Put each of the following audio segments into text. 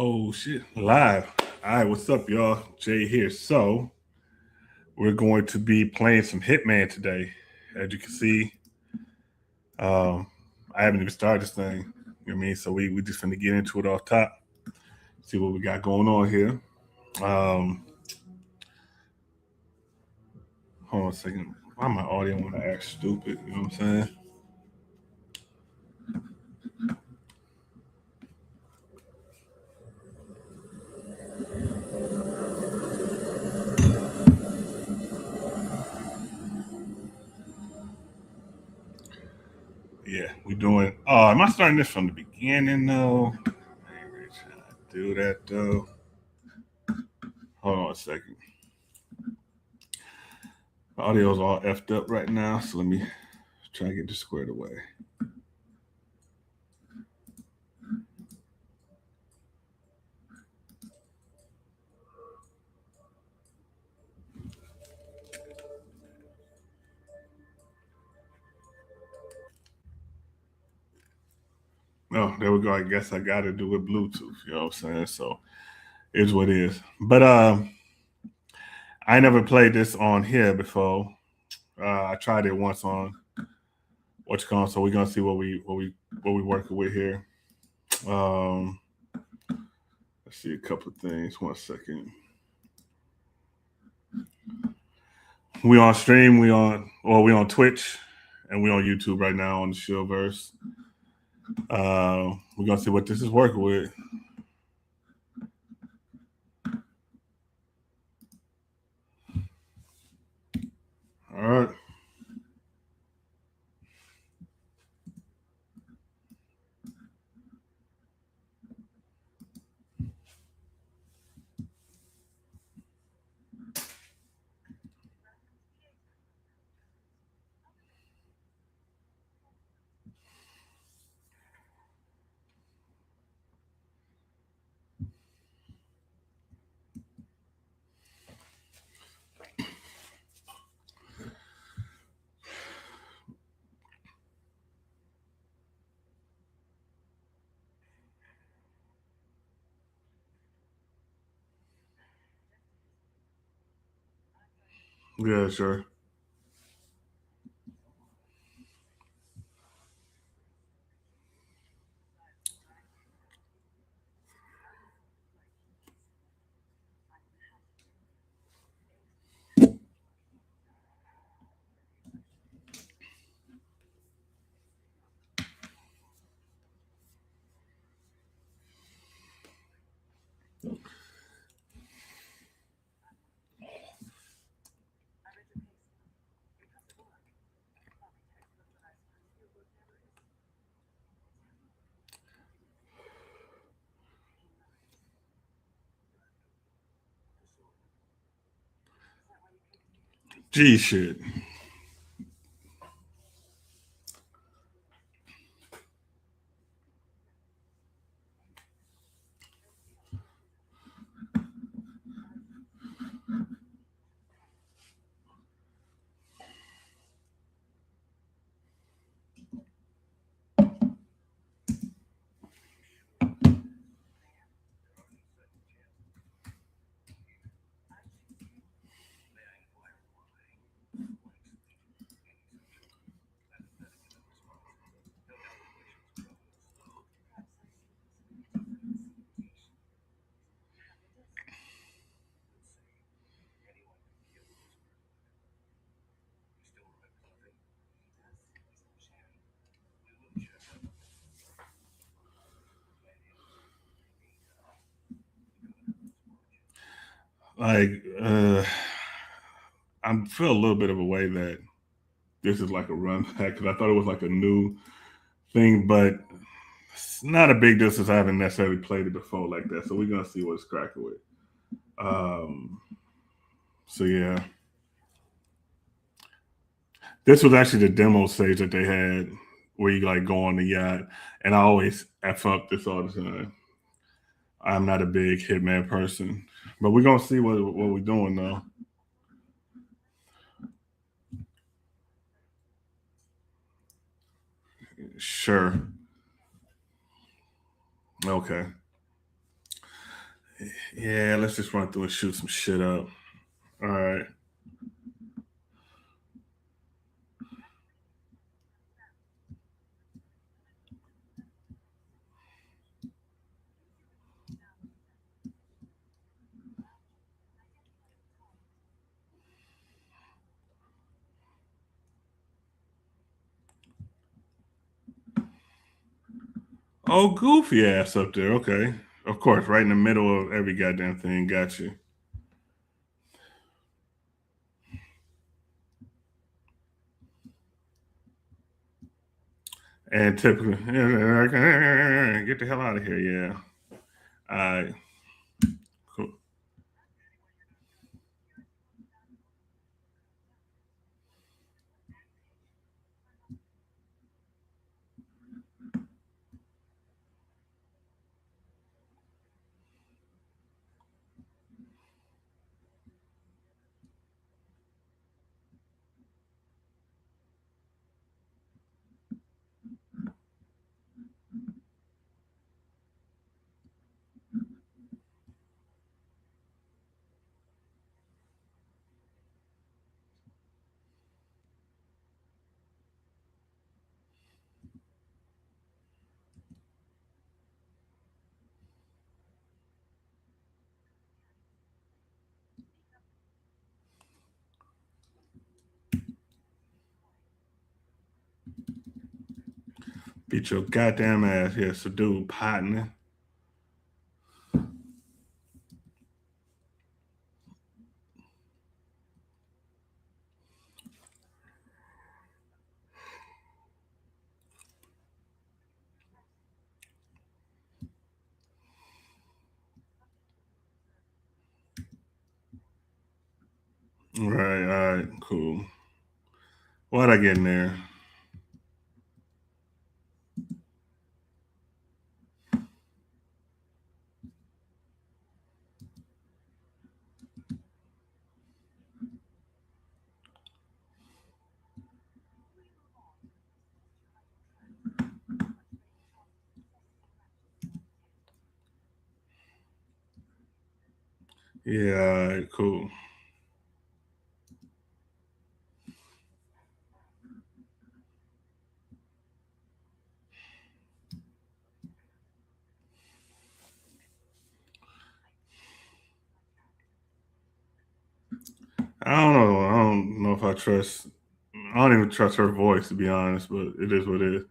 Oh shit, live. All right, what's up, y'all? Jay here. So we're going to be playing some Hitman today. As you can see, um, I haven't even started this thing. You know what I mean? So we just finna get into it off top. See what we got going on here. Um, Hold on a second. Why my audio want to act stupid? You know what I'm saying? Yeah, we doing. Oh, am I starting this from the beginning though? I ain't really trying to do that though. Hold on a second. The audio's all effed up right now, so let me try to get this squared away. Oh, there we go. I guess I got to do it Bluetooth. You know what I'm saying? So it's what it is. But I never played this on here before. I tried it once on what you call. So we're gonna see what we working with here. Um, let's see a couple of things. 1 second. We on stream. We on Twitch, and we on YouTube right now on the Shillverse. We're gonna see what this is working with. All right. Yeah, sure. Gee, shit. Like, I feel a little bit of a way that this is like a run back because I thought it was like a new thing, but it's not a big deal since I haven't necessarily played it before like that. So we're gonna see what it's cracking with. Um, so yeah, this was actually the demo stage that they had where you like go on the yacht, and I always f up this all the time. I'm not a big Hitman person, but we're gonna see what we're doing though. Sure. Okay. Yeah, let's just run through and shoot some shit up. All right. Oh, goofy ass up there. Okay. Of course, right in the middle of every goddamn thing. Got you. And typically, get the hell out of here. Yeah. All right. Cool. Beat your goddamn ass here, so dude, partner. All right, cool. Why'd I get in there? Yeah, all right, cool. I don't know. I don't know if I trust. I don't even trust her voice to be honest, but it is what it is.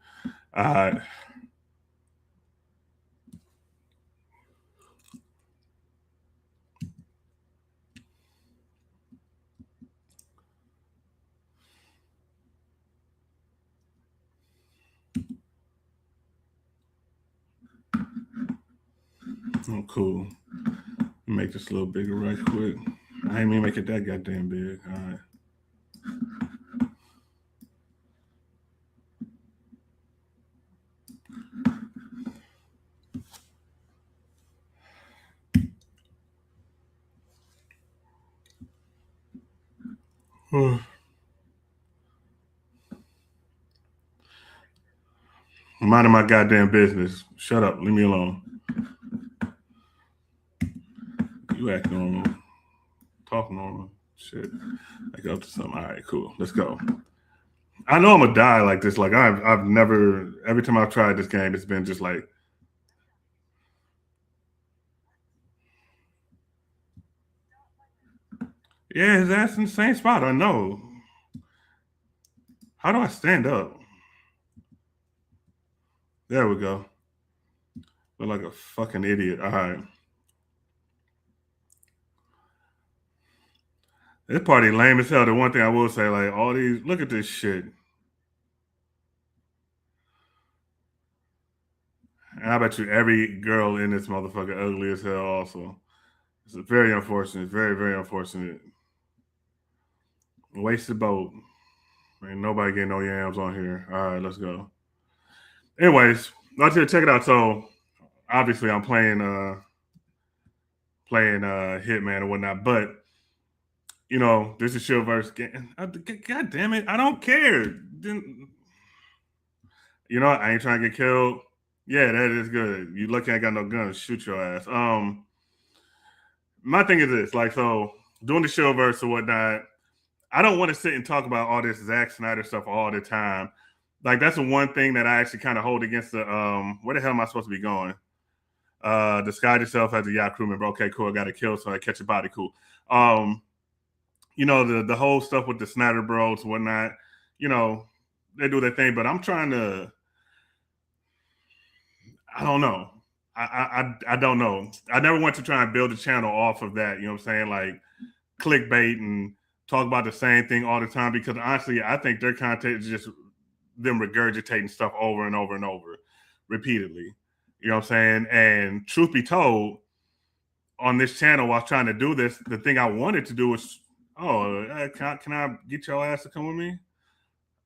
All right. Oh, cool. Make this a little bigger right quick. I ain't even make it that goddamn big. All right. I'm minding my goddamn business. Shut up. Leave me alone. You act normal. Talk normal. Shit. I go up to something. All right, cool. Let's go. I know I'm gonna die like this. Like I've never. Every time I've tried this game, it's been just like, yeah, his ass in the same spot. I know. How do I stand up? There we go. Look like a fucking idiot. All right. This party lame as hell. The one thing I will say, like, all these, look at this shit. And I bet you every girl in this motherfucker ugly as hell. Also, it's very unfortunate. Very, very unfortunate. Wasted boat. Ain't nobody getting no yams on here. All right, let's go. Anyways, let's check it out. So obviously, I'm playing Hitman and whatnot, but this is Shillverse game. God damn it, I don't care. I ain't trying to get killed. Yeah, that is good. You lucky I got no guns. Shoot your ass. my thing is this, like, so doing the Shillverse or whatnot, I don't want to sit and talk about all this Zack Snyder stuff all the time. Like, that's the one thing that I actually kind of hold against the where the hell am I supposed to be going? Disguise yourself as a yacht crew member. Okay, cool. I got to kill so I catch a body. Cool. You know, the whole stuff with the Snyder Bros and whatnot, you know, they do their thing, but I'm trying to, I don't know. I don't know. I never want to try and build a channel off of that. You know what I'm saying? Like clickbait and talk about the same thing all the time, because honestly, I think their content is just them regurgitating stuff over and over and over repeatedly. You know what I'm saying? And truth be told, on this channel, while trying to do this, the thing I wanted to do was, can I get your ass to come with me?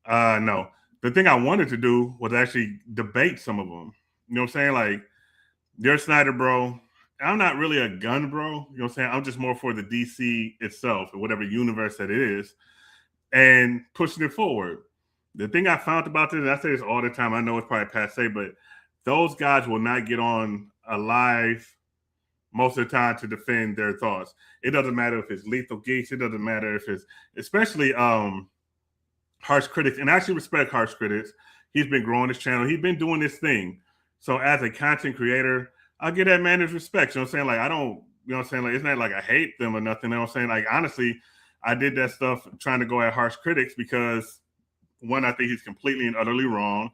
No. The thing I wanted to do was actually debate some of them. You know what I'm saying? Like, you're Snyder bro. I'm not really a gun bro. You know what I'm saying? I'm just more for the DC itself and whatever universe that it is, and pushing it forward. The thing I found about this, and I say this all the time, I know it's probably passe, but those guys will not get on a live most of the time to defend their thoughts. It doesn't matter if it's Lethal Geeks. It doesn't matter if it's, especially Harsh Critics. And I actually respect Harsh Critics. He's been growing his channel. He's been doing this thing. So as a content creator, I'll give that man his respect. You know what I'm saying? Like, I don't, you know what I'm saying? Like, it's not like I hate them or nothing. You know what I'm saying? Like, honestly, I did that stuff trying to go at Harsh Critics because, one, I think he's completely and utterly wrong.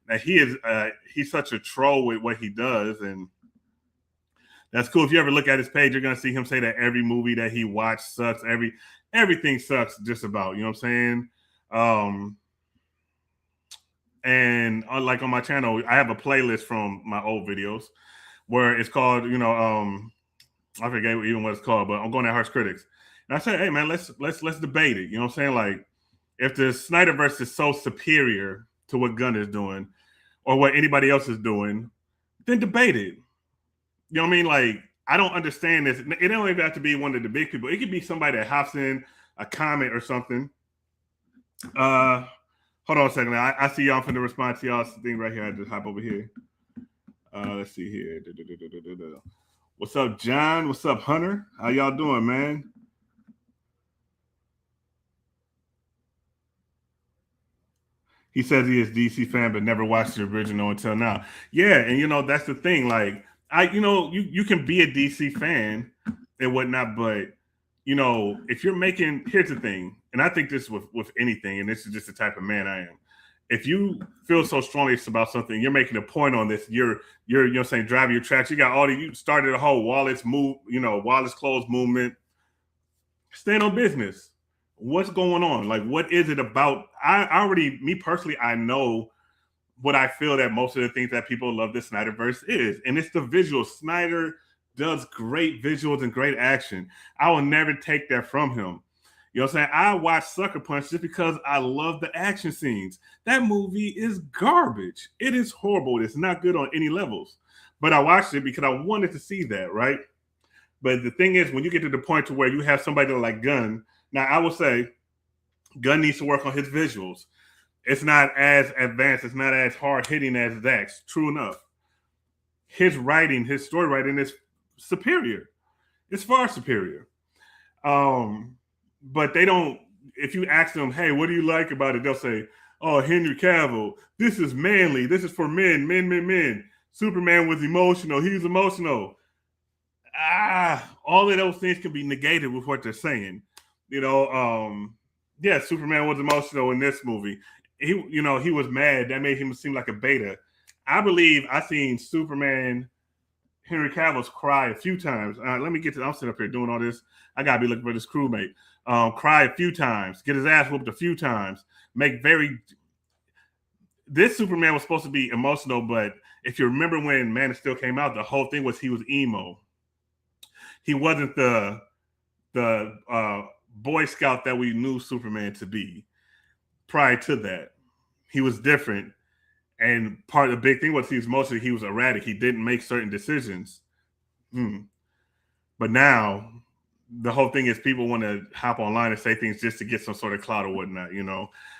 That he's such a troll with what he does, and that's cool. If you ever look at his page, you're gonna see him say that every movie that he watched sucks. Everything sucks, just about. You know what I'm saying? And like on my channel, I have a playlist from my old videos where it's called, I forget even what it's called, but I'm going at Harsh Critics. And I said, hey man, let's debate it. You know what I'm saying? Like, if the Snyderverse is so superior to what Gunn is doing or what anybody else is doing, then debate it. You know what I mean? Like, I don't understand this. It don't even have to be one of the big people. It could be somebody that hops in a comment or something. Hold on a second. I see y'all from the response to y'all's thing right here. I just hop over here. Let's see here. What's up, John? What's up, Hunter? How y'all doing, man? He says he is DC fan, but never watched the original until now. Yeah, and that's the thing. Like, you can be a DC fan and whatnot, but if you're making, here's the thing, and I think this with anything, and this is just the type of man I am. If you feel so strongly about something, you're making a point on this. You're saying driving your tracks. You started a whole Wallace clothes movement. Stand on business. What's going on? Like, what is it about? Me personally, I know what I feel that most of the things that people love the Snyderverse is, and it's the visuals. Snyder does great visuals and great action. I will never take that from him. You know what I'm saying? I watch Sucker Punch just because I love the action scenes. That movie is garbage. It is horrible. It's not good on any levels. But I watched it because I wanted to see that, right? But the thing is, when you get to the point to where you have somebody like Gunn, now I will say Gunn needs to work on his visuals. It's not as advanced. It's not as hard hitting as Zach's. True enough. His writing, his story writing is superior. It's far superior. But they don't, if you ask them, hey, what do you like about it? They'll say, oh, Henry Cavill, this is manly. This is for men. Superman was emotional. He was emotional. All of those things can be negated with what they're saying. Yeah, Superman was emotional in this movie. He was mad. That made him seem like a beta. I believe I've seen Superman, Henry Cavill's cry a few times. Let me get to, I'm sitting up here doing all this. I got to be looking for this crewmate. Cry a few times, get his ass whooped a few times, this Superman was supposed to be emotional, but if you remember when Man of Steel came out, the whole thing was he was emo. He wasn't the Boy Scout that we knew Superman to be. Prior to that, he was different. And part of the big thing was he was erratic. He didn't make certain decisions. But now the whole thing is people want to hop online and say things just to get some sort of clout or whatnot.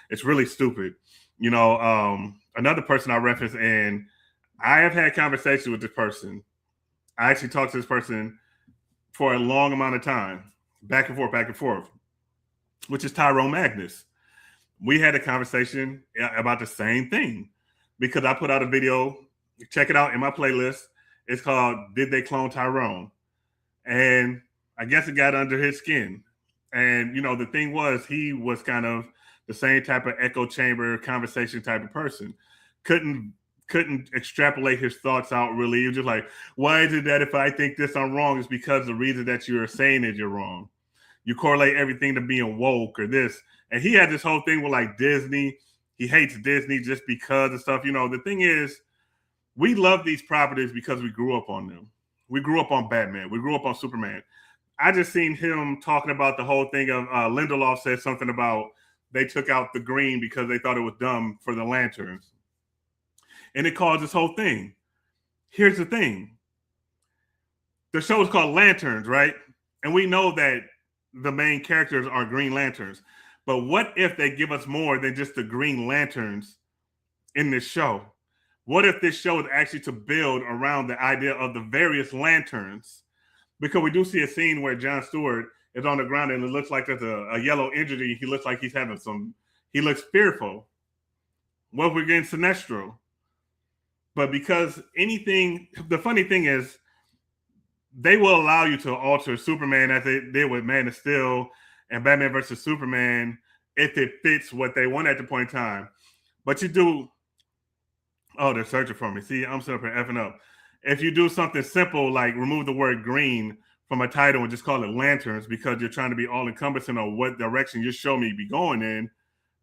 It's really stupid. Another person I referenced, and I have had conversations with this person. I actually talked to this person for a long amount of time, back and forth, which is Tyrone Magnus. We had a conversation about the same thing because I put out a video. Check it out in my playlist. It's called "Did They Clone Tyrone?" And I guess it got under his skin. And the thing was, he was kind of the same type of echo chamber conversation type of person. Couldn't couldn't extrapolate his thoughts out really. He was just like, why is it that if I think this I'm wrong, it's because the reason that you're saying is you're wrong. You correlate everything to being woke or this. And he had this whole thing with like Disney. He hates Disney just because of stuff. The thing is, we love these properties because we grew up on them. We grew up on Batman. We grew up on Superman. I just seen him talking about the whole thing of Lindelof said something about they took out the green because they thought it was dumb for the lanterns. And it caused this whole thing. Here's the thing. The show is called Lanterns, right? And we know that the main characters are Green Lanterns. But what if they give us more than just the Green Lanterns in this show? What if this show is actually to build around the idea of the various lanterns? Because we do see a scene where Jon Stewart is on the ground and it looks like there's a yellow injury. He looks like he's having he looks fearful. What if we're getting Sinestro? But because the funny thing is, they will allow you to alter Superman as they did with Man of Steel and Batman versus Superman if it fits what they want at the point in time. But you do. Oh, they're searching for me. See, I'm sitting up here effing up. If you do something simple like remove the word green from a title and just call it Lanterns because you're trying to be all encompassing on what direction you show me be going in,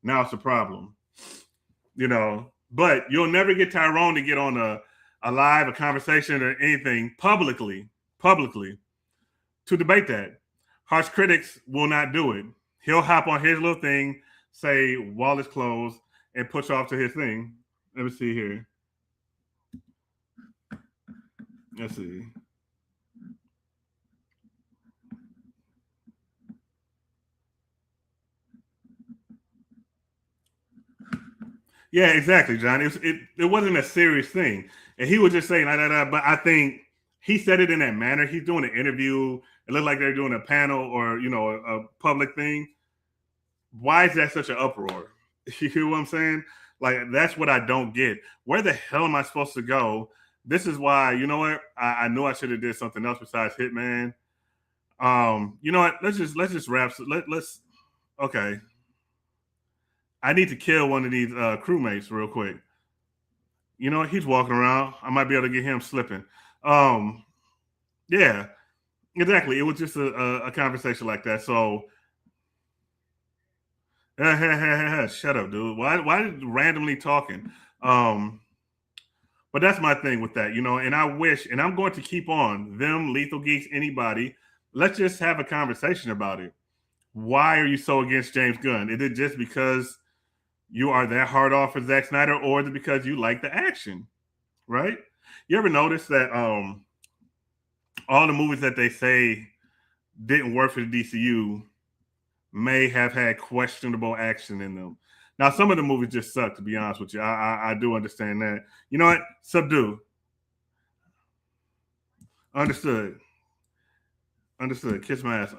now it's a problem. But you'll never get Tyrone to get on a conversation or anything publicly to debate that. Harsh critics will not do it. He'll hop on his little thing, say wall is closed, and push off to his thing. Let me see here. Let's see. Yeah, exactly, John. It wasn't a serious thing, and he was just saying But I think he said it in that manner. He's doing an interview. It looked like they're doing a panel or a public thing. Why is that such an uproar? You hear what I'm saying? Like, that's what I don't get. Where the hell am I supposed to go? This is why, you know what? I knew I should have did something else besides Hitman. You know what? Let's just wrap. Let's okay. I need to kill one of these crewmates real quick. You know what? He's walking around. I might be able to get him slipping. Yeah, exactly. It was just a conversation like that. So shut up, dude. Why randomly talking? But that's my thing with that, and I wish, and I'm going to keep on them, Lethal Geeks, anybody. Let's just have a conversation about it. Why are you so against James Gunn? Is it just because you are that hard off for Zack Snyder, or is it because you like the action? Right? You ever notice that all the movies that they say didn't work for the DCU may have had questionable action in them. Now, some of the movies just suck, to be honest with you. I do understand that. You know what? Subdue. Understood. Kiss my ass.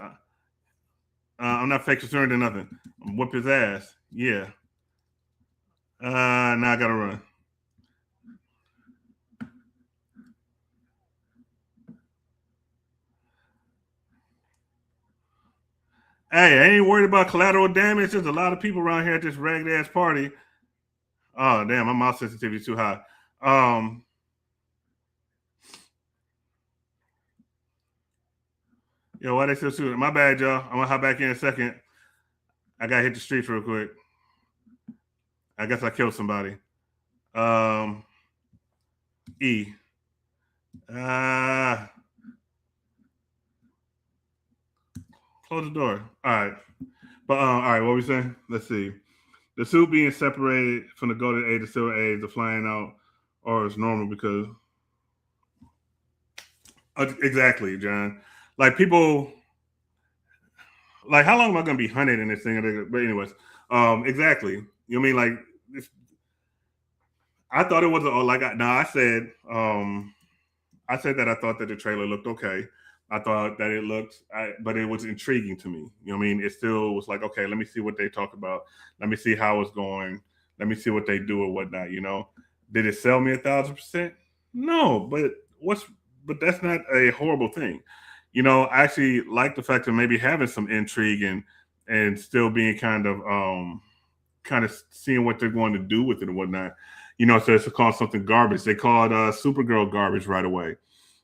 I'm not fake concerned or nothing. Whip his ass. Yeah. Now I gotta run. Hey, I ain't worried about collateral damage. There's a lot of people around here at this ragged ass party. Oh damn, my mouse sensitivity is too high. Why they still shooting? My bad, y'all. I'm gonna hop back in a second. I gotta hit the streets real quick. I guess I killed somebody. E. Close the door. All right. But all right, what were we saying? Let's see. The suit being separated from the golden age to silver age, the flying out, or it's normal because exactly, John. Like people, like how long am I going to be hunted in this thing? But anyways, exactly. You know what I mean? Like, I thought it was I said that I thought that the trailer looked okay. I thought that it looked, but it was intriguing to me. You know what I mean? It still was like, okay, let me see what they talk about. Let me see how it's going. Let me see what they do or whatnot. You know, did it sell me 1,000%? No, but what's but that's not a horrible thing. You know, I actually like the fact of maybe having some intrigue and still being kind of seeing what they're going to do with it and whatnot. You know, so it's called something garbage. They called Supergirl garbage right away.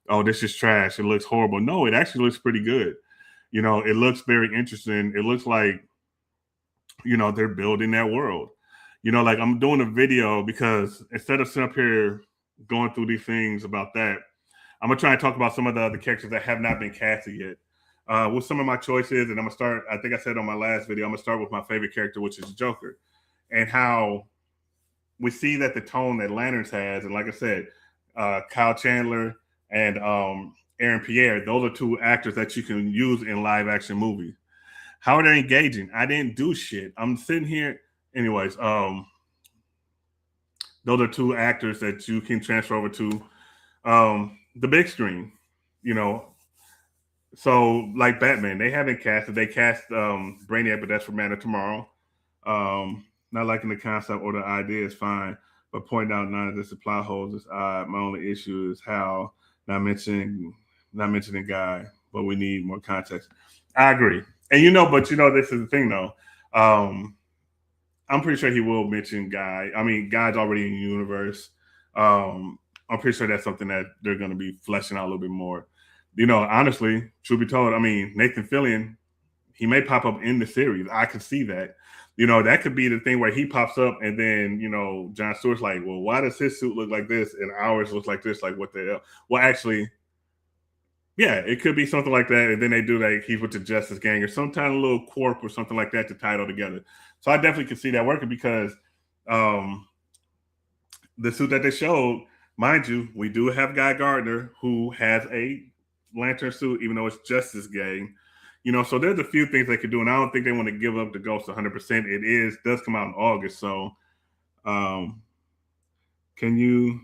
Oh, this is trash. It looks horrible. No, it actually looks pretty good. You know, it looks very interesting. It looks like, you know, they're building that world. You know, like I'm doing a video because instead of sitting up here going through these things about that, I'm gonna try and talk about some of the other characters that have not been casted yet. With some of my choices, and I'm gonna start. I think I said on my last video, I'm gonna start with my favorite character, which is Joker, and how we see that the tone that Lanterns has, and like I said, Kyle Chandler and Aaron Pierre, those are two actors that you can use in live action movies. How are they engaging? I didn't do shit. I'm sitting here, anyways. Those are two actors that you can transfer over to the big screen. You know, so like Batman, they haven't casted. They cast Brainiac, but that's for Man of Tomorrow. Not liking the concept or the idea is fine, but pointing out none of the supply holes is odd. My only issue is how not mentioning Guy, but we need more context. I agree, and but this is the thing though. I'm pretty sure he will mention Guy. I mean, Guy's already in the universe. I'm pretty sure that's something that they're going to be fleshing out a little bit more. Honestly, truth be told, I mean, Nathan Fillion, he may pop up in the series. I could see that. That could be the thing where he pops up and then, John Stewart's like, well, why does his suit look like this and ours looks like this? Like, what the hell? Well, actually, yeah, it could be something like that. And then they do like he's with the Justice Gang or some kind of little quirk or something like that to tie it all together. So I definitely could see that working because the suit that they showed, mind you, we do have Guy Gardner who has a lantern suit, even though it's Justice Gang. So there's a few things they could do, and I don't think they want to give up the Ghost 100%. It does come out in August, so um, can you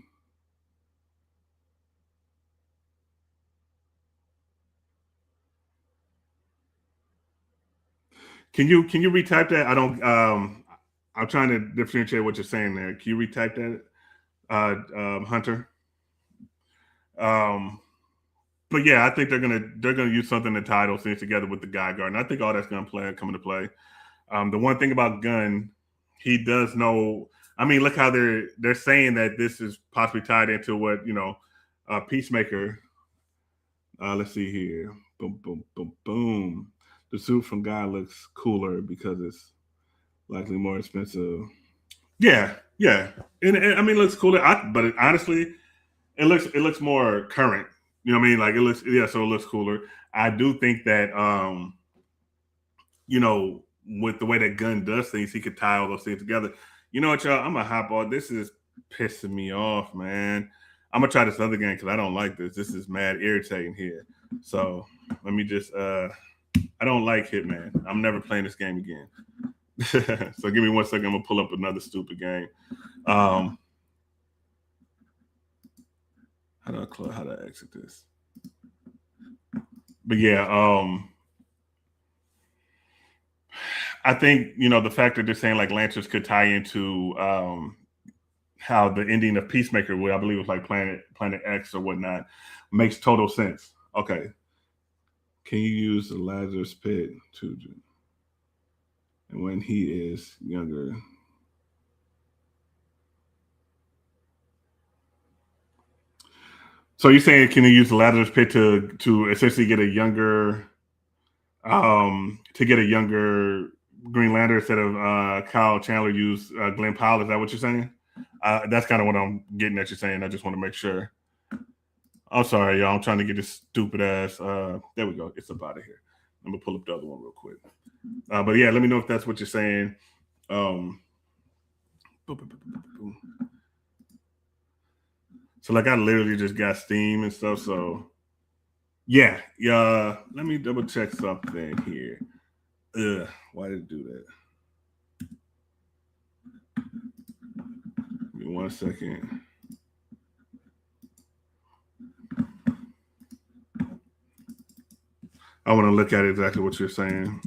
can you retype that? I don't. I'm trying to differentiate what you're saying there. Can you retype that, Hunter? Um, but yeah, I think they're gonna use something to tie those things together with the Guy Gardner. I think all that's gonna come into play. The one thing about Gunn, he does know. I mean, look how they're saying that this is possibly tied into what Peacemaker. Let's see here. Boom, boom, boom, boom. The suit from Guy looks cooler because it's likely more expensive. Yeah, yeah, and I mean, it looks cooler. But honestly, it looks more current. You know what I mean? Like it looks, yeah, so it looks cooler. I do think that with the way that Gunn does things, he could tie all those things together. You know what, y'all? I'm gonna hop on. This is pissing me off, man. I'm gonna try this other game because I don't like this. This is mad irritating here. So let me just I don't like Hitman. I'm never playing this game again. So give me 1 second. I'm gonna pull up another stupid game. Um how do I exit this? But yeah, I think the fact that they're saying like Lancers could tie into how the ending of Peacemaker, what I believe was like Planet X or whatnot, makes total sense. Okay, can you use the Lazarus Pit to, and when he is younger? So you're saying can you use the Lazarus Pit to essentially get a younger Green Lantern instead of Kyle Chandler use Glenn Powell? Is that what you're saying? That's kind of what I'm getting at. You're saying. I just want to make sure. I'm sorry, y'all. I'm trying to get this stupid ass. There we go. It's up out of here. I'm gonna pull up the other one real quick. But yeah, let me know if that's what you're saying. Um, so like, I literally just got Steam and stuff. So yeah, yeah. Let me double check something here. Ugh, why did it do that? Give me 1 second. I want to look at exactly what you're saying.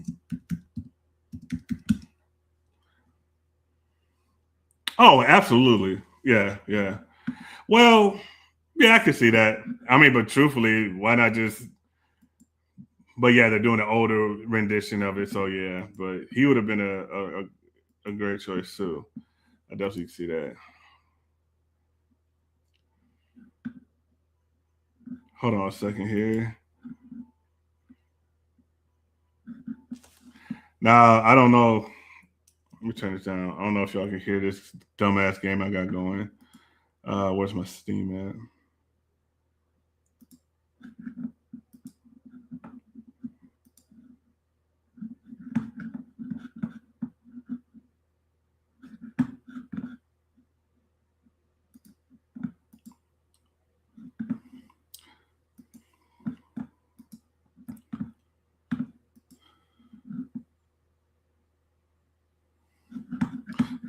Oh, absolutely. Yeah, yeah. Well, yeah, I can see that. I mean, but truthfully, why not just? But yeah, they're doing an older rendition of it, so yeah. But he would have been a great choice too. I definitely see that. Hold on a second here. Now I don't know. Let me turn this down. I don't know if y'all can hear this dumbass game I got going. Where's my Steam at?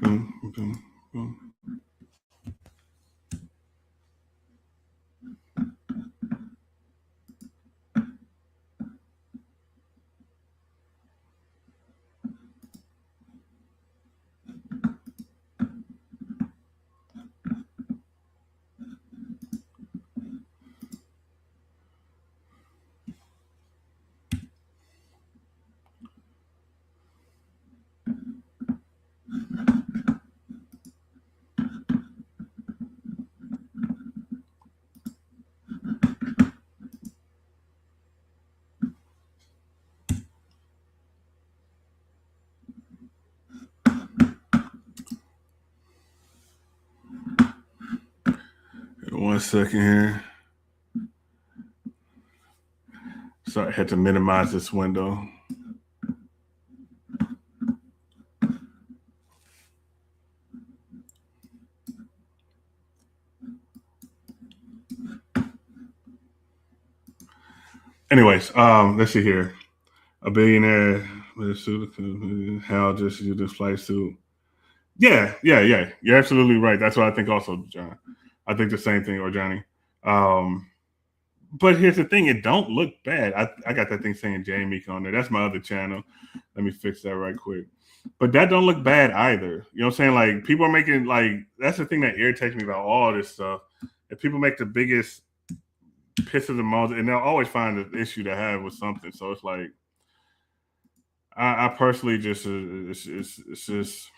Boom, boom, boom. One second here. Sorry, I had to minimize this window. Anyways, let's see here. A billionaire with a suit. Hal just used this flight suit. Yeah, yeah, yeah. You're absolutely right. That's what I think also, John. I think the same thing, or Johnny. Um, but here's the thing: it don't look bad. I got that thing saying Jamie on there. That's my other channel. Let me fix that right quick. But that don't look bad either. You know what I'm saying? Like people are making like that's the thing that irritates me about all this stuff. If people make the biggest piss of the most, and they'll always find an issue to have with something. So it's like I personally just it's just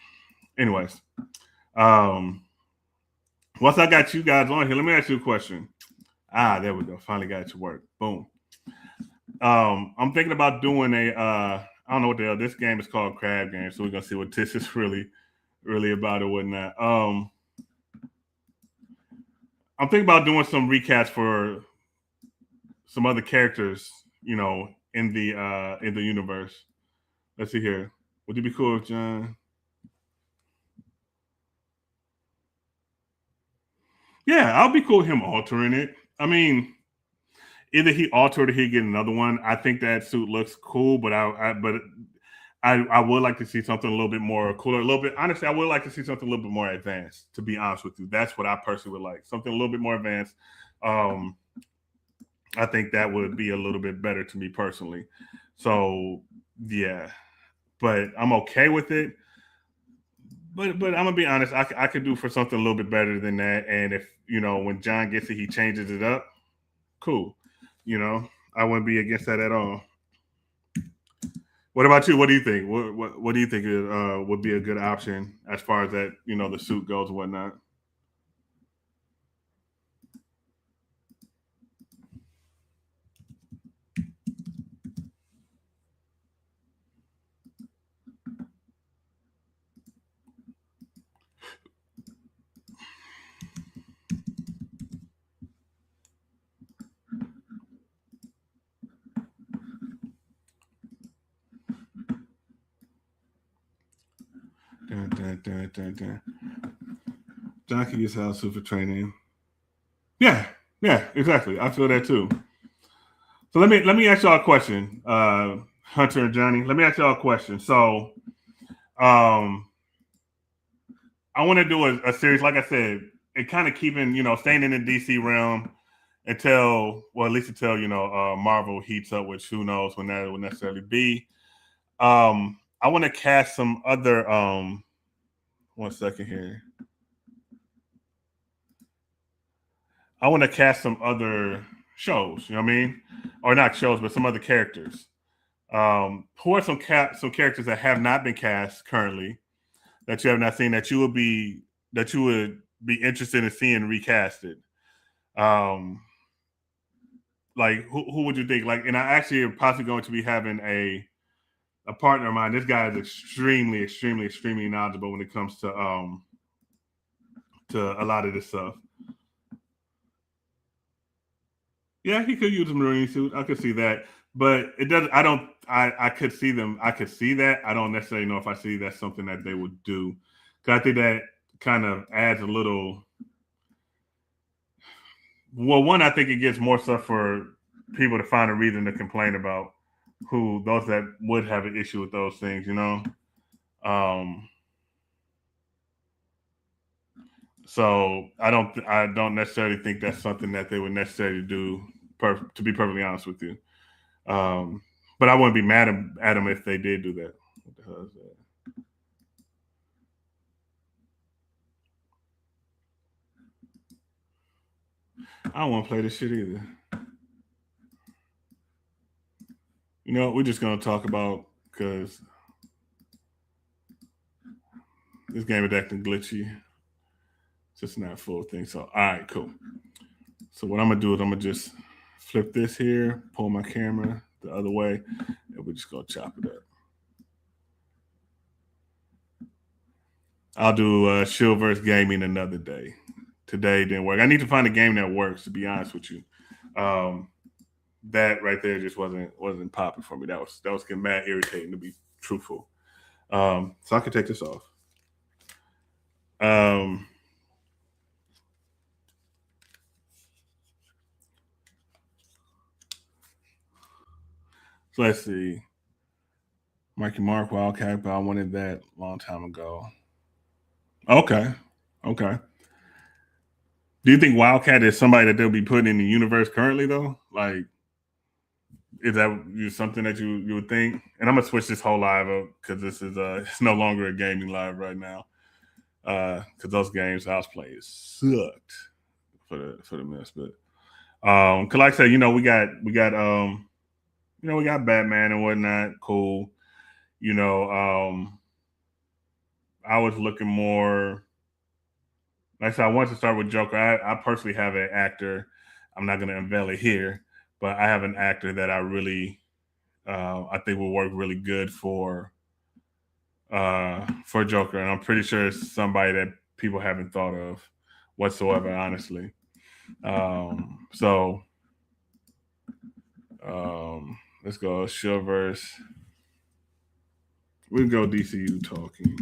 anyways. Um, once I got you guys on here, let me ask you a question. There we go. Finally got it to work. Boom. I'm thinking about doing a I don't know what the hell this game is called, Crab Game. So we're gonna see what this is really about or whatnot. I'm thinking about doing some recaps for some other characters, in the universe. Let's see here. Would you be cool with John? Yeah, I'll be cool with him altering it. I mean, either he altered or he get another one. I think that suit looks cool, but I would like to see something a little bit more cooler, a little bit. Honestly, I would like to see something a little bit more advanced. To be honest with you, that's what I personally would like. Something a little bit more advanced. Um, I think that would be a little bit better to me personally. So yeah, but I'm okay with it. But I'm gonna be honest. I could do for something a little bit better than that. And if when John gets it, he changes it up. Cool. I wouldn't be against that at all. What about you? What do you think? What do you think would be a good option as far as that the suit goes and whatnot? Dun, dun, dun, dun, dun. John can use house suit for training. Yeah, yeah, exactly. I feel that too. So let me ask y'all a question, Hunter and Johnny. Let me ask y'all a question. So, um, I want to do a series, like I said, and kind of keeping staying in the DC realm. at least until Marvel heats up, which who knows when that will necessarily be. I want to cast some other. 1 second here. I want to cast some other shows. You know what I mean? Or not shows, but some other characters. Who are some characters that have not been cast currently that you have not seen that you would be interested in seeing recasted? Um, like who would you think? Like, and I actually am possibly going to be having a partner of mine. This guy is extremely, extremely, extremely knowledgeable when it comes to a lot of this stuff. Yeah, he could use a marine suit. I could see that, but it doesn't. I don't. I could see them. I could see that. I don't necessarily know if I see that's something that they would do, because I think that kind of adds a little. Well, one, I think it gives more stuff for people to find a reason to complain about who those that would have an issue with those things. Um, so I don't necessarily think that's something that they would necessarily do. To be perfectly honest with you. Um, but I wouldn't be mad at them if they did do that. What the hell is that? I don't want to play this shit either. We're just gonna talk about because this game is acting glitchy. It's just not a full thing. So all right, cool. So what I'm gonna do is I'm gonna just flip this here, pull my camera the other way, and we're just gonna chop it up. I'll do Shillverse gaming another day. Today didn't work. I need to find a game that works. To be honest with you, that right there just wasn't popping for me. That was getting mad irritating, to be truthful. So I can take this off. So let's see. Marky Mark Wildcat, but I wanted that a long time ago. Okay. Okay. Do you think Wildcat is somebody that they'll be putting in the universe currently though? Like, is that something that you would think? And I'm gonna switch this whole live up because this is it's no longer a gaming live right now. Because those games I was playing sucked for the mess. But cause like I said, we got Batman and whatnot. Cool. I was looking more. Like I said, I wanted to start with Joker. I personally have an actor. I'm not going to unveil it here, but I have an actor that I really, I think will work really good for Joker, and I'm pretty sure it's somebody that people haven't thought of whatsoever, honestly. So let's go Shillverse. We can go DCU talking.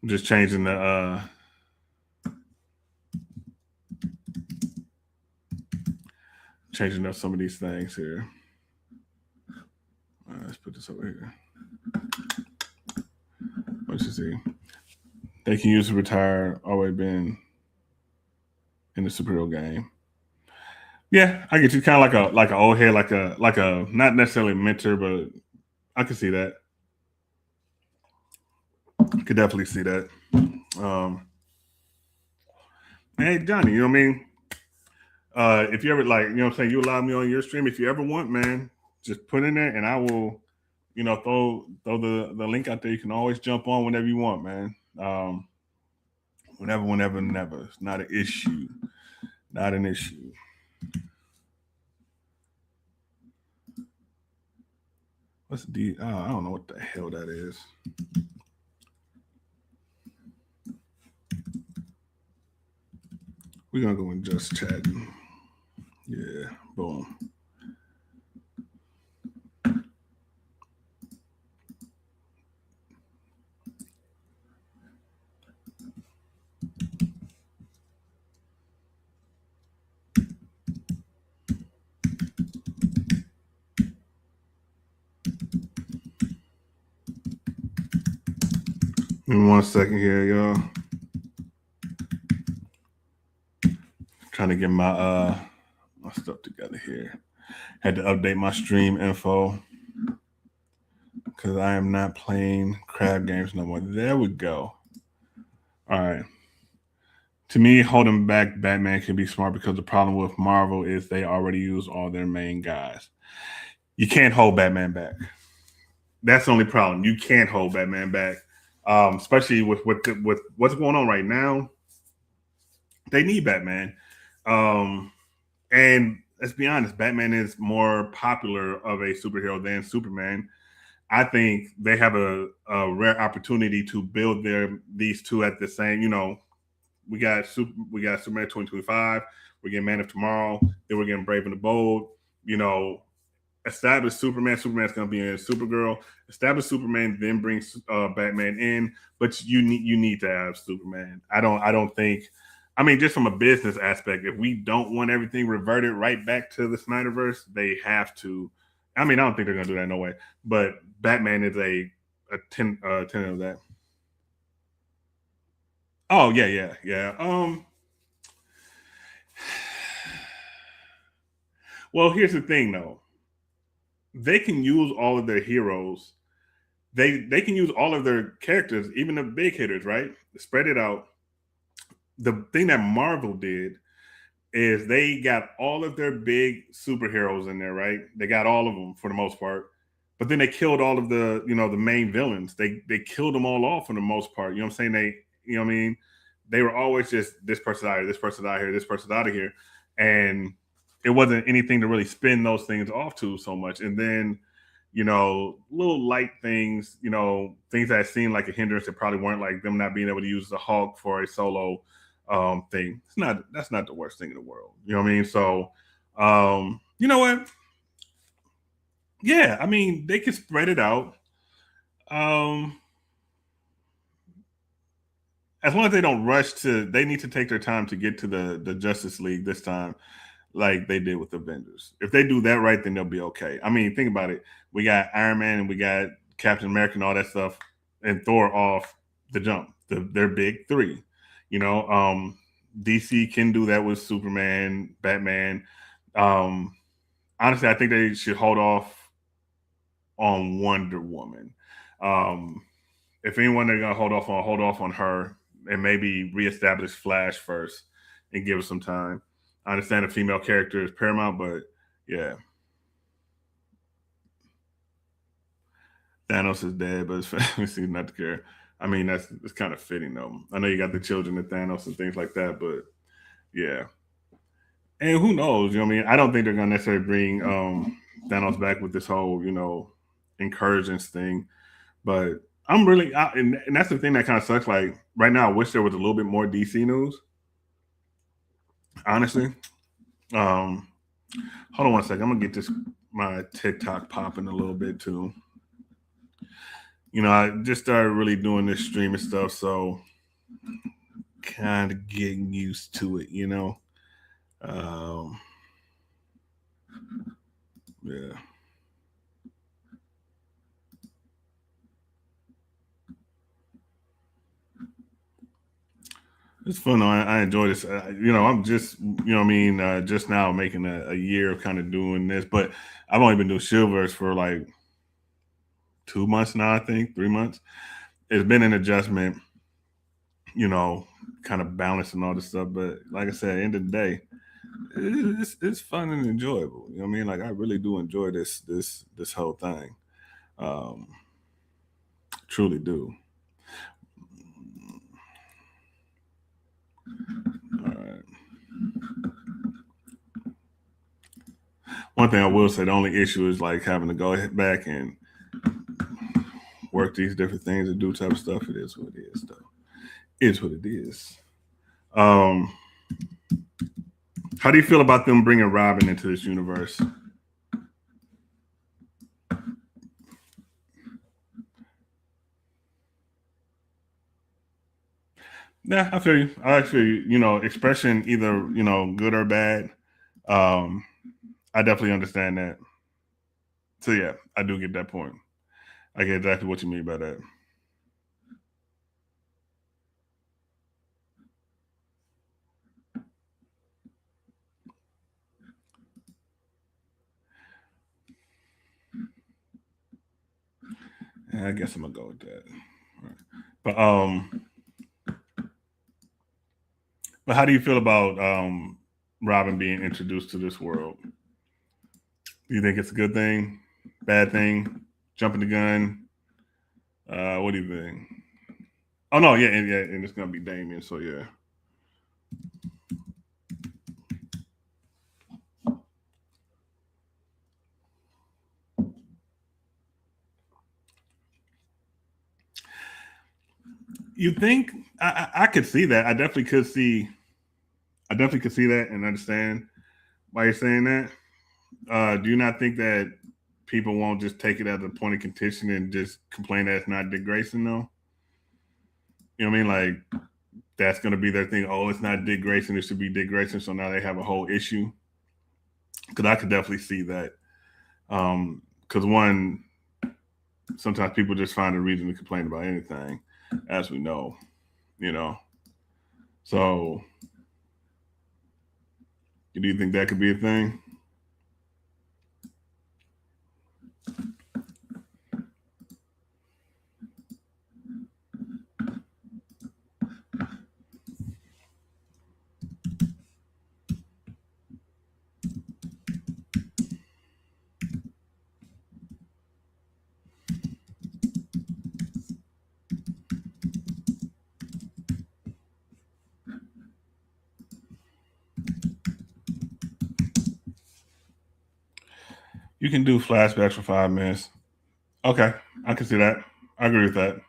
I'm just changing the changing up some of these things here. Let's put this over here. Let's just see. They can use to retire. Always been in the superhero game. Yeah, I get you. Kind of like an old head, like a not necessarily a mentor, but I can see that. Could definitely see that. Hey Johnny, you know what I mean? If you ever what I'm saying, you allow me on your stream. If you ever want, man, just put in there and I will, throw the link out there. You can always jump on whenever you want, man. Whenever, never. It's not an issue. Not an issue. What's the I don't know what the hell that is. We're gonna go and just chatting. Yeah, boom. In 1 second here, y'all. Trying trying to get my stuff together here. Had to update my stream info because I am not playing crab games no more. There we go. All right. To me, holding back Batman can be smart because the problem with Marvel is they already use all their main guys. You can't hold Batman back. That's the only problem. You can't hold Batman back, especially with what's going on right now. They need Batman, and let's be honest, Batman is more popular of a superhero than Superman. I think they have a rare opportunity to build these two at the same. We got Superman 2025. We're getting Man of Tomorrow. Then we're getting Brave and the Bold. You know, establish Superman. Superman's going to be in Supergirl. Establish Superman, then bring Batman in. But you need to have Superman. I don't think. I mean, just from a business aspect, if we don't want everything reverted right back to the Snyderverse, they have to. I mean, I don't think they're going to do that no way. But Batman is a tenant of that. Oh yeah. Well, here's the thing though. They can use all of their heroes. They can use all of their characters, even the big hitters, right? Spread it out. The thing that Marvel did is they got all of their big superheroes in there, right? They got all of them for the most part. But then they killed all of the main villains. They killed them all off for the most part. You know what I'm saying? What I mean? They were always just this person out here, this person out here, this person out of here. And it wasn't anything to really spin those things off to so much. And then, little light things, things that seemed like a hindrance that probably weren't, like them not being able to use the Hulk for a solo thing. That's not the worst thing in the world. You know what I mean? So you know what? Yeah, I mean, they can spread it out. Um as long as they don't rush they need to take their time to get to the Justice League this time, like they did with Avengers. If they do that right, then they'll be okay. I mean, think about it. We got Iron Man and we got Captain America and all that stuff, and Thor off the jump. They're big three. DC can do that with Superman, Batman. Um, Honestly, I think they should hold off on Wonder Woman. Um, if anyone they're gonna hold off on her, and maybe reestablish Flash first and give it some time. I understand a female character is paramount, but yeah, Thanos is dead, but his family seems not to care. I mean, it's kind of fitting though. I know you got the children of Thanos and things like that, but yeah. And who knows? You know what I mean? I don't think they're gonna necessarily bring Thanos back with this whole, incursions thing. But I'm really, and that's the thing that kind of sucks. Like right now, I wish there was a little bit more DC news. Honestly, um, hold on one second. I'm gonna get my TikTok popping a little bit too. I just started really doing this streaming stuff, so kind of getting used to it. Um, yeah. It's fun. I enjoy this. I'm just, just now making a year of kind of doing this, but I've only been doing Shillverse for like 2 months now, I think 3 months. It's been an adjustment, kind of balancing all this stuff. But like I said, at the end of the day, it's fun and enjoyable. You know what I mean? Like I really do enjoy this whole thing. Um, Truly do. All right. One thing I will say, the only issue is like having to go back and work these different things and do type of stuff. It is what it is, though. It is what it is. Um, how do you feel about them bringing Robin into this universe? Yeah, I feel you. I feel you. Expression either good or bad. Um, I definitely understand that. So yeah, I do get that point. I get exactly what you mean by that. I guess I'm gonna go with that. But how do you feel about Robin being introduced to this world? Do you think it's a good thing, bad thing, jumping the gun? What do you think? Oh no, and it's gonna be Damien. So yeah. You think I could see that? I definitely could see. I definitely could see that and understand why you're saying that. Do you not think that people won't just take it as a point of contention and just complain that it's not Dick Grayson though? You know what I mean? Like that's going to be their thing. Oh, it's not Dick Grayson. It should be Dick Grayson. So now they have a whole issue. Because I could definitely see that. Because one, sometimes people just find a reason to complain about anything, as we know. You know. So, do you think that could be a thing? You can do flashbacks for 5 minutes. Okay, I can see that. I agree with that.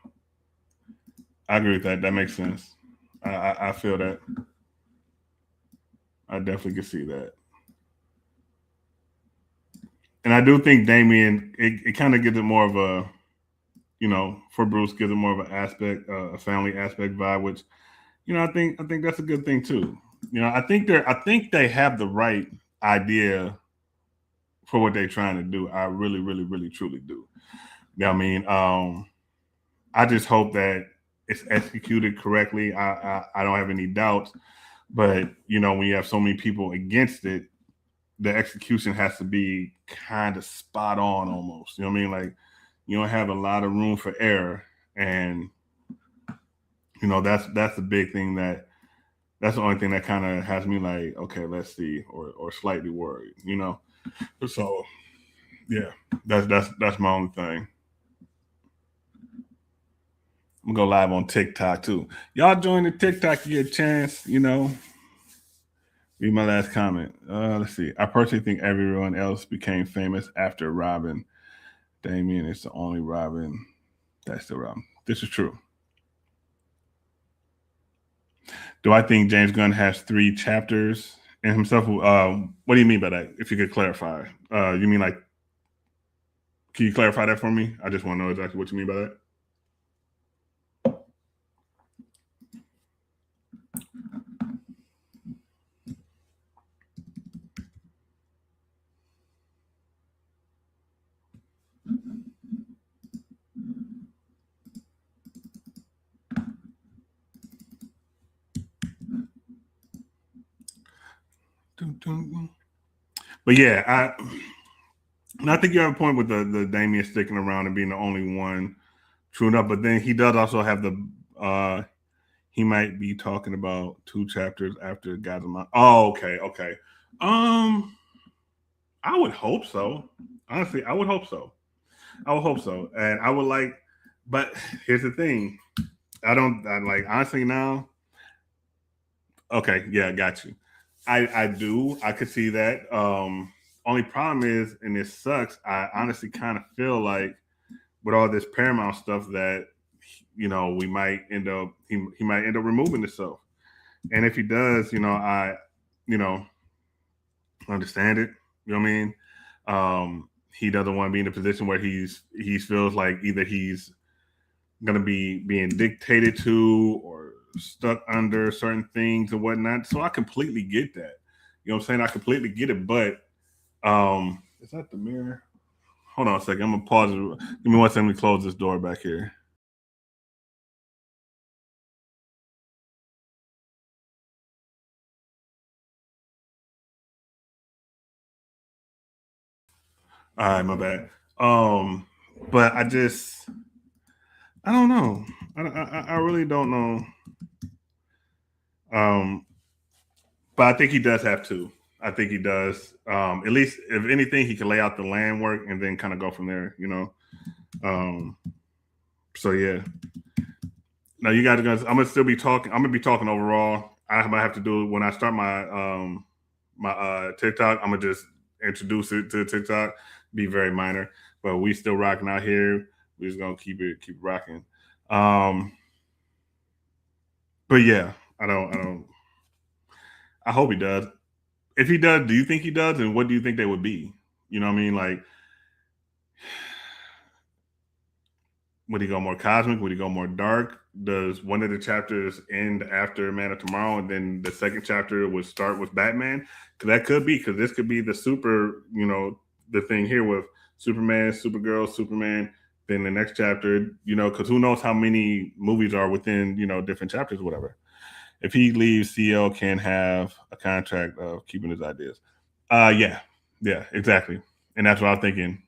I agree with that. That makes sense. I feel that. I definitely can see that. And I do think Damien, it kind of gives it more of a, for Bruce, gives it more of an aspect, a family aspect vibe, which, I think that's a good thing too. I think they have the right idea for what they're trying to do. I really, really, really, truly do. You know what I mean? I just hope that it's executed correctly. I don't have any doubts, but when you have so many people against it, the execution has to be kind of spot on almost. You know what I mean? Like you don't have a lot of room for error, and that's the big thing that's the only thing that kind of has me like, okay, let's see, or slightly worried. So yeah, that's my only thing. I'm gonna go live on TikTok too. Y'all join the TikTok, you get a chance. Read my last comment. Let's see. I personally think everyone else became famous after Robin. Damien is the only Robin that's still Robin. This is true. Do I think James Gunn has 3 chapters in himself? What do you mean by that? If you could clarify, you mean like? Can you clarify that for me? I just want to know exactly what you mean by that. But yeah, I think you have a point with the Damien sticking around and being the only one true enough. But then he does also have the he might be talking about 2 chapters after God's Amount. Oh, okay. Um, I would hope so. Honestly, I would hope so. I would hope so, and I would like. But here's the thing: I like honestly now. Okay, yeah, got you. I do. I could see that. Only problem is, and it sucks. I honestly kind of feel like with all this Paramount stuff that we might end up he might end up removing himself. And if he does, I you know understand it. You know what I mean? He doesn't want to be in a position where he feels like either he's gonna be being dictated to or stuck under certain things and whatnot. So I completely get that. You know what I'm saying? I completely get it. But is that the mirror? Hold on a second. I'm gonna pause it. Give me one second. Let me close this door back here. All right, my bad. But I just I don't know. I really don't know. Um, but I think he does have to. I think he does. At least, if anything, he can lay out the land work and then kind of go from there. Um, so yeah. Now you guys are gonna. I'm gonna still be talking. I'm gonna be talking overall. I'm gonna have to do when I start my TikTok. I'm gonna just introduce it to TikTok. Be very minor, but we still rocking out here. We just gonna keep rocking. Um, but yeah, I don't. I hope he does. If he does, do you think he does? And what do you think they would be? You know what I mean? Like, would he go more cosmic? Would he go more dark? Does one of the chapters end after Man of Tomorrow, and then the second chapter would start with Batman? Because that could be, because this could be the super, the thing here with Superman, Supergirl, Superman. Then the next chapter, because who knows how many movies are within, different chapters, whatever. If he leaves, CL can have a contract of keeping his ideas. Yeah, yeah, exactly. And that's what I was thinking.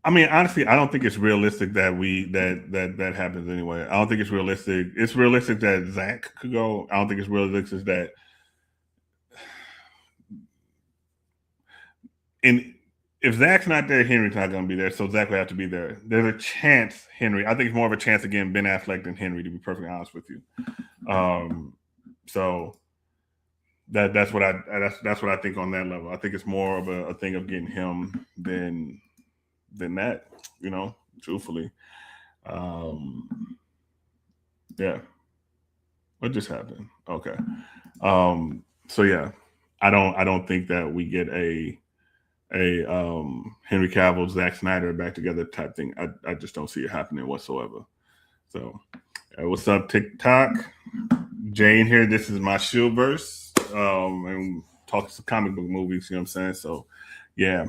I mean, honestly, I don't think it's realistic that that happens anyway. I don't think it's realistic. It's realistic that Zach could go. I don't think it's realistic that and if Zach's not there, Henry's not going to be there. So Zach will have to be there. There's a chance Henry. I think it's more of a chance of getting Ben Affleck than Henry, to be perfectly honest with you. Um, so that's what I think on that level. I think it's more of a thing of getting him than that. Truthfully. Um, yeah. What just happened? Okay. So yeah, I don't think that we get a Henry Cavill, Zack Snyder back together type thing. I just don't see it happening whatsoever. So what's up, TikTok? Jane here. This is my Shillverse. And talking some comic book movies, you know what I'm saying? So yeah.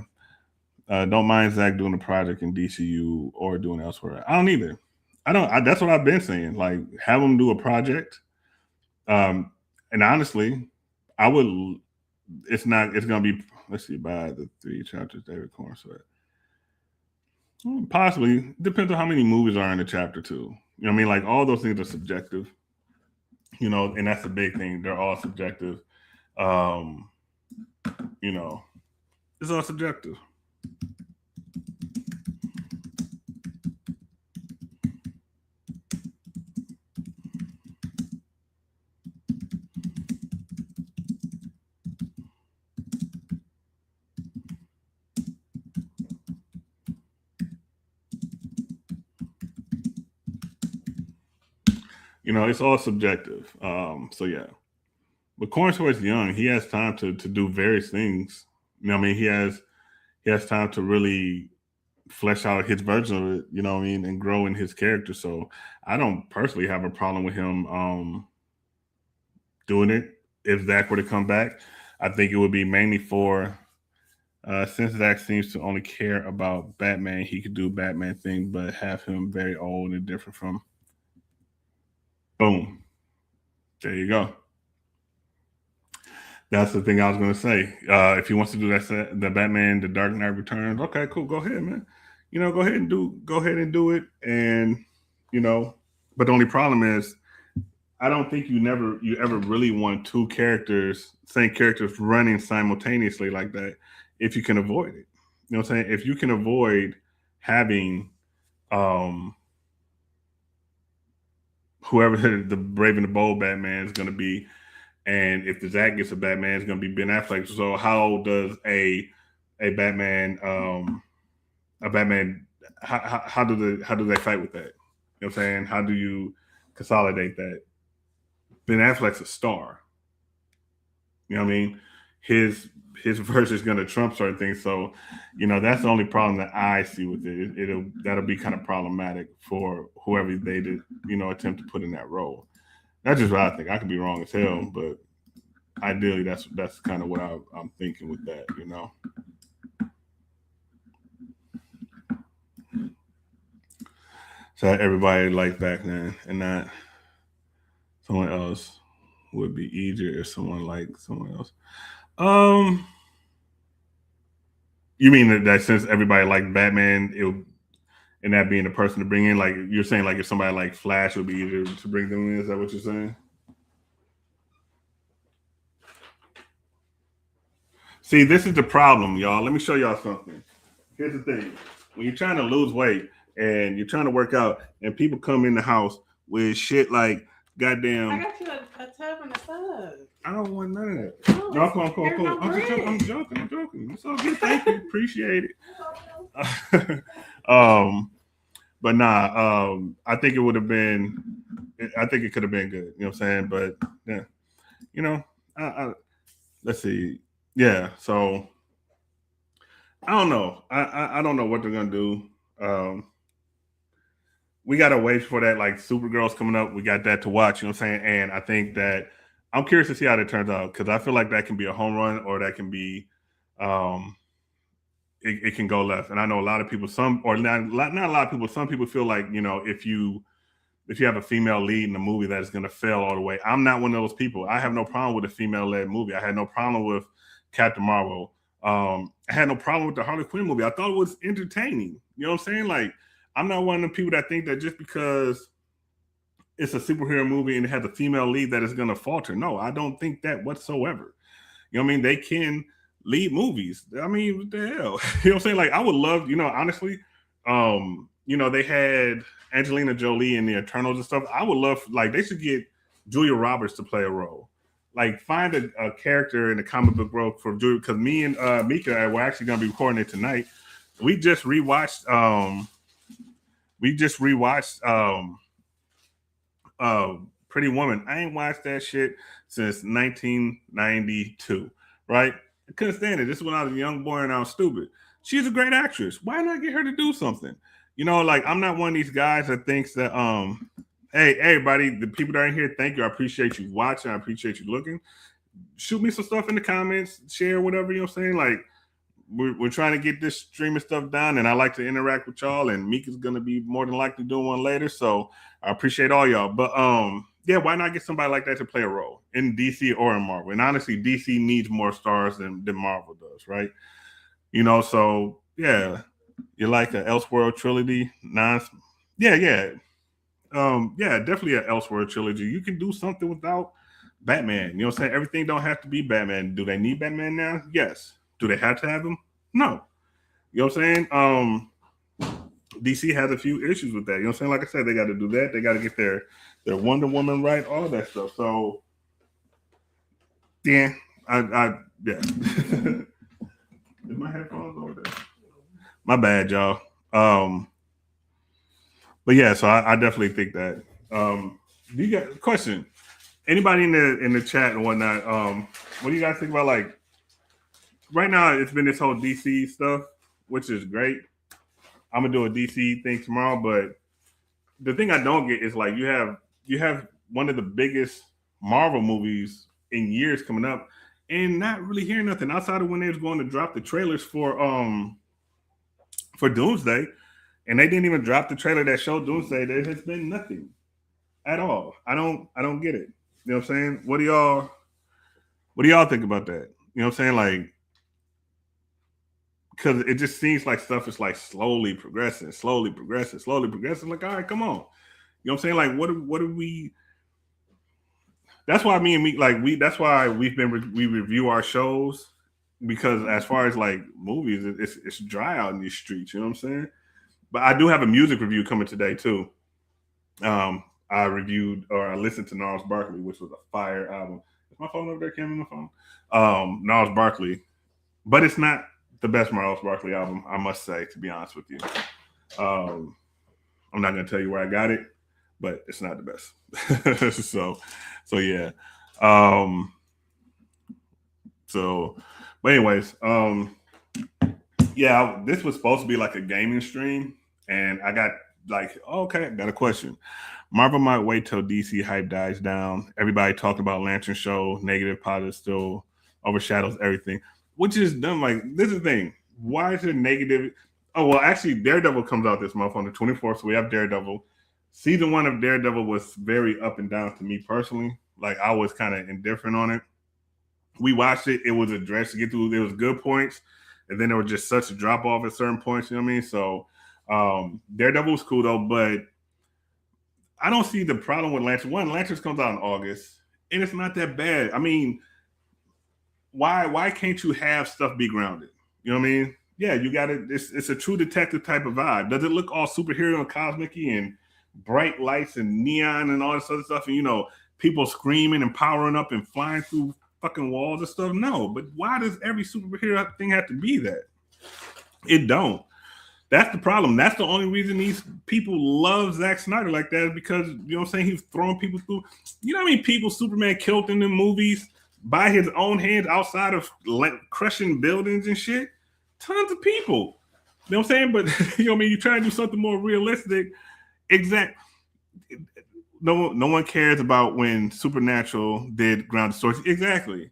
Don't mind Zach doing a project in DCU or doing elsewhere. I don't either. I don't. That's what I've been saying. Like, have him do a project. And honestly, I would. It's not. It's gonna be. Let's see. By the three chapters, David Cornsweet. Possibly depends on how many movies are in the chapter too. You know what I mean? Like all those things are subjective. And that's the big thing. They're all subjective. Um, you know, it's all subjective. It's all subjective. So yeah. But Cornsworth's young. He has time to do various things. What I mean? He has time to really flesh out his version of it, you know what I mean, and grow in his character. So I don't personally have a problem with him doing it. If Zach were to come back, I think it would be mainly for since Zach seems to only care about Batman, he could do Batman thing, but have him very old and different from boom. There you go. That's the thing I was going to say. If he wants to do that, the Batman, the Dark Knight Returns. Okay, cool. Go ahead, man. Go ahead and do it. And you know, but the only problem is, I don't think you ever really want two characters, same characters running simultaneously like that. If you can avoid it, you know what I'm saying. If you can avoid having um whoever the Brave and the Bold Batman is going to be. And if the Zach gets a Batman, it's going to be Ben Affleck. So how does a Batman a Batman how do they fight with that? You know what I'm saying? How do you consolidate that? Ben Affleck's a star. You know what I mean? His verse is going to trump certain things. So, that's the only problem that I see with it. That'll be kind of problematic for whoever they did, attempt to put in that role. That's just what I think. I could be wrong as hell, but ideally, that's kind of what I'm thinking with that. So everybody like Batman and not someone else would be easier if someone like someone else. Um, You mean that since everybody liked Batman, and that being the person to bring in, like you're saying, like if somebody like Flash would be easier to bring them in. Is that what you're saying? See, this is the problem, y'all. Let me show y'all something. Here's the thing: when you're trying to lose weight and you're trying to work out, and people come in the house with shit like I goddamn. got you a tub and a sub. I don't want none of that. Oh, No, come on, come on, here's come my on. I'm, just, bread. I'm joking. I'm joking. It's all good. Thank you. Appreciate it. um, but nah. I think it would have been. I think it could have been good. You know what I'm saying? But yeah, you know, let's see. Yeah. So I don't know. I don't know what they're gonna do. Um, we gotta wait for that. Like Supergirl's coming up. We got that to watch. You know what I'm saying? And I think that I'm curious to see how that turns out because I feel like that can be a home run or that can be, um, it can go left. And I know a lot of people, some or not a lot of people. Some people feel like if you have a female lead in a movie that is going to fail all the way. I'm not one of those people. I have no problem with a female led movie. I had no problem with Captain Marvel. I had no problem with the Harley Quinn movie. I thought it was entertaining. You know what I'm saying? Like, I'm not one of the people that think that just because it's a superhero movie and it has a female lead that is going to falter. No, I don't think that whatsoever. You know what I mean? They can lead movies. I mean, what the hell? You know what I'm saying? Like, I would love, honestly, they had Angelina Jolie in the Eternals and stuff. I would love, like, they should get Julia Roberts to play a role. Like, find a character in the comic book role for Julia, because me and Mika we're actually going to be recording it tonight. We just rewatched. Pretty Woman. I ain't watched that shit since 1992. Right? I couldn't stand it. This is when I was a young boy and I was stupid. She's a great actress. Why not get her to do something? Like I'm not one of these guys that thinks that hey, everybody, the people that are in here, thank you. I appreciate you watching. I appreciate you looking. Shoot me some stuff in the comments, share whatever, you know what I'm saying? Like we're trying to get this streaming stuff done, and I like to interact with y'all, and Mika's gonna be more than likely doing one later. So I appreciate all y'all. But yeah, why not get somebody like that to play a role in DC or in Marvel? And honestly, DC needs more stars than Marvel does, right? So yeah, you like an Elseworld trilogy? Yeah. Yeah, definitely an Elseworld trilogy. You can do something without Batman. You know what I'm saying? Everything don't have to be Batman. Do they need Batman now? Yes. Do they have to have him? No. You know what I'm saying? DC has a few issues with that. You know what I'm saying? Like I said, they got to do that. They got to get their Wonder Woman right, all that stuff. So yeah, yeah. Is my headphones over there? My bad, y'all. But yeah, so I definitely think that. Do you got a question? Anybody in the chat and whatnot? What do you guys think about, like, right now? It's been this whole DC stuff, which is great. I'm gonna do a DC thing tomorrow, but the thing I don't get is like you have one of the biggest Marvel movies in years coming up, and not really hearing nothing outside of when they was going to drop the trailers for Doomsday, and they didn't even drop the trailer that showed Doomsday. There has been nothing at all. I don't get it. You know what I'm saying? What do y'all think about that? You know what I'm saying? Like, because it just seems like stuff is like slowly progressing. Like, all right, come on. You know what I'm saying? Like, what do we? That's why me and me like we. That's why we review our shows, because as far as like movies, it's dry out in these streets. You know what I'm saying? But I do have a music review coming today too. I reviewed or I listened to Gnarls Barkley, which was a fire album. Is my phone over there? Cam, my phone. Gnarls Barkley, but it's not the best Gnarls Barkley album, I must say, to be honest with you. I'm not gonna tell you where I got it, but it's not the best. so yeah. But anyways, yeah, this was supposed to be like a gaming stream, and I got like, okay, I got a question. Marvel might wait till DC hype dies down. Everybody talked about Lantern Show, negative, positive still overshadows everything, which is dumb. Like, this is the thing. Why is it negative? Oh, well, actually, Daredevil comes out this month on the 24th, so we have Daredevil. Season 1 of Daredevil was very up and down to me personally. Like, I was kind of indifferent on it. We watched it. It was addressed to get through. There was good points. and then there was just such a drop off at certain points. You know what I mean? So Daredevil was cool though, but I don't see the problem with Lanterns. One, Lanterns comes out in August, and it's not that bad. I mean, why can't you have stuff be grounded? You know what I mean? Yeah, you got it. It's a true detective type of vibe. Does it look all superhero and cosmic-y and bright lights and neon and all this other stuff? And people screaming and powering up and flying through fucking walls and stuff? No, but why does every superhero thing have to be that? It don't. That's the problem. That's the only reason these people love Zack Snyder like that is because, he's throwing people through. You know how many people Superman killed in the movies by his own hands outside of crushing buildings and shit? Tons of people. You know what I'm saying? But, you try to do something more realistic. Exact. No one cares about when Supernatural did grounded stories. Exactly.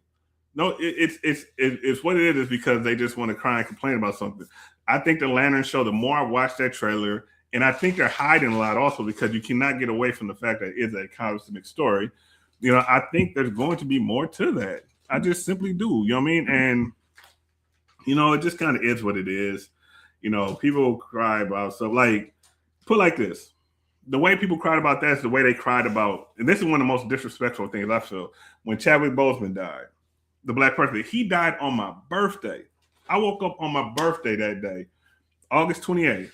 No, it's what it is because they just want to cry and complain about something. I think the Lantern show, the more I watch that trailer, and I think they're hiding a lot also because you cannot get away from the fact that it's a cosmic story. I think there's going to be more to that. I just simply do. You know what I mean? And, it just kind of is what it is. People cry about stuff like, put like this. The way people cried about that is the way they cried about, and this is one of the most disrespectful things I feel, when Chadwick Boseman died. The Black Panther. He died on my birthday. I woke up on my birthday that day, August 28th.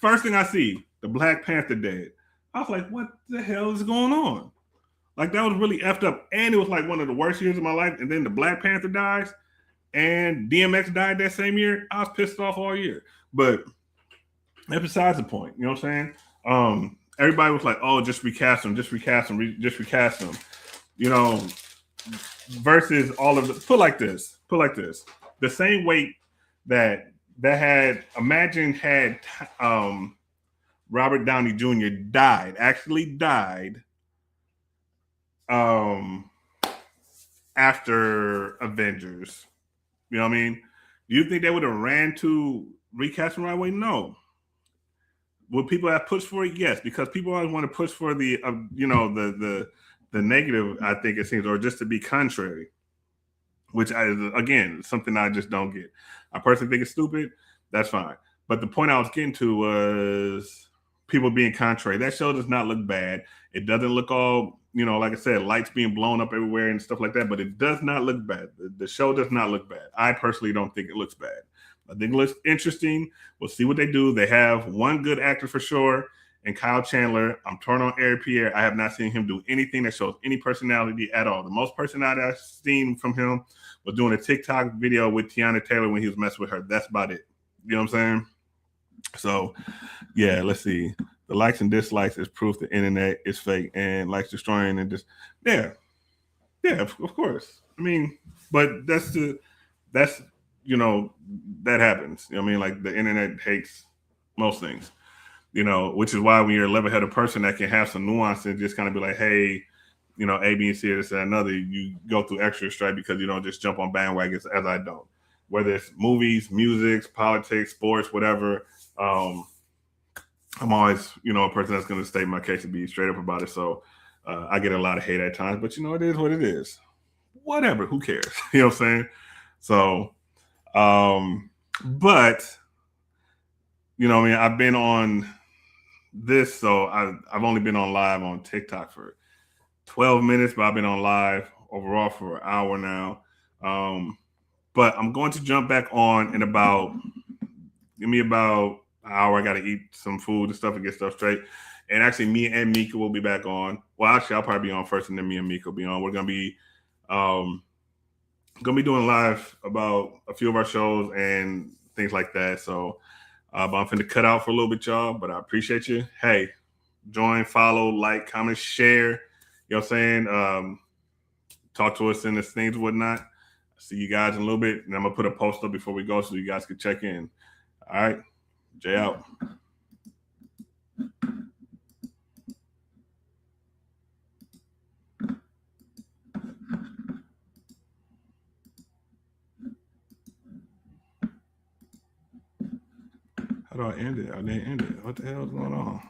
First thing I see, the Black Panther dead. I was like, what the hell is going on? Like, that was really effed up. And it was like one of the worst years of my life. And then the Black Panther dies and DMX died that same year. I was pissed off all year. But that's besides the point. You know what I'm saying? Everybody was like, oh, just recast him, just recast him, just recast him. Versus all of the put like this. The same weight that had Robert Downey Jr. actually died after Avengers. You know what I mean? Do you think they would have ran to recast him right away? No. Would people have pushed for it? Yes, because people always want to push for the the negative, I think it seems, or just to be contrary, which again, something I just don't get. I personally think it's stupid. That's fine. But the point I was getting to was people being contrary. That show does not look bad. It doesn't look all, like I said, lights being blown up everywhere and stuff like that, but it does not look bad. The show does not look bad. I personally don't think it looks bad. I think it looks interesting. We'll see what they do. They have one good actor for sure, and Kyle Chandler. I'm torn on Eric Pierre. I have not seen him do anything that shows any personality at all. The most personality I've seen from him was doing a TikTok video with Tiana Taylor when he was messing with her. That's about it. You know what I'm saying? So, yeah, let's see. The likes and dislikes is proof the internet is fake and likes destroying and just, yeah, of course. I mean, but that happens. You know what I mean? Like the internet hates most things, which is why when you're a level-headed person that can have some nuance and just kind of be like, hey, A, B, and C, this and another, you go through extra stripe because you don't just jump on bandwagons as I don't. Whether it's movies, music, politics, sports, whatever, I'm always, a person that's going to state my case and be straight up about it. So I get a lot of hate at times, but it is what it is. Whatever, who cares? You know what I'm saying? So, but I've been on this, so I've only been on live on TikTok for 12 minutes, but I've been on live overall for an hour now. But I'm going to jump back on in give me about an hour. I got to eat some food and stuff and get stuff straight. And actually, me and Mika will be back on. Well, actually, I'll probably be on first, and then me and Mika will be on. We're gonna be doing live about a few of our shows and things like that. So, but I'm finna cut out for a little bit, y'all. But I appreciate you. Hey, join, follow, like, comment, share. You know what I'm saying? Talk to us in the things and whatnot. See you guys in a little bit, and I'm gonna put a post up before we go so you guys can check in. All right, Jay out. How do I end it? I didn't end it. What the hell is going on?